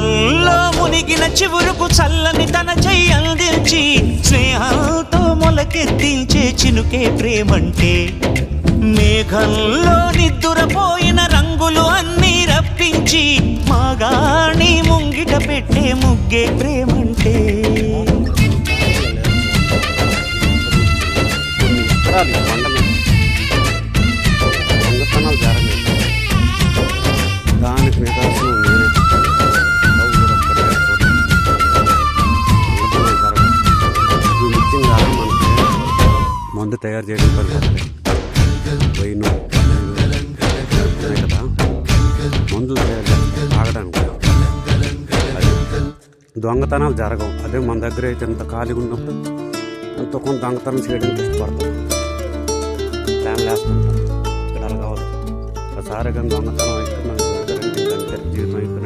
స్నేహంలో మునిగిన చివురుకు చల్లని తన చెయ్యి అందించి స్నేహంతో మొలకెత్తించే చినుకే ప్రేమంటే. మేఘంలో నిద్దురపోయిన రంగులు అన్నీ రప్పించి మాగాణి ముంగిట పెట్టే ముగ్గే ప్రేమంటే. దానికి నిదర్శనం నేనే. ముఖ్యంగా మనకి మందు తయారు చేయడం కలిసి వైన్ కదా, మందులు తయారు చేస్తే తాగడానికి అది దొంగతనాలు జరగవు. అదే మన దగ్గర అయితే ఎంత ఖాళీగా ఉన్నప్పుడు ఎంతో కొంత దొంగతనం చేయడానికి ఇష్టపడతాం, ప్లాన్ వేస్తుంటాం. ఇక్కడ అలా కావద్దు. ఒకసారి కానీ దొంగతనం అయితే మనకి జీవితం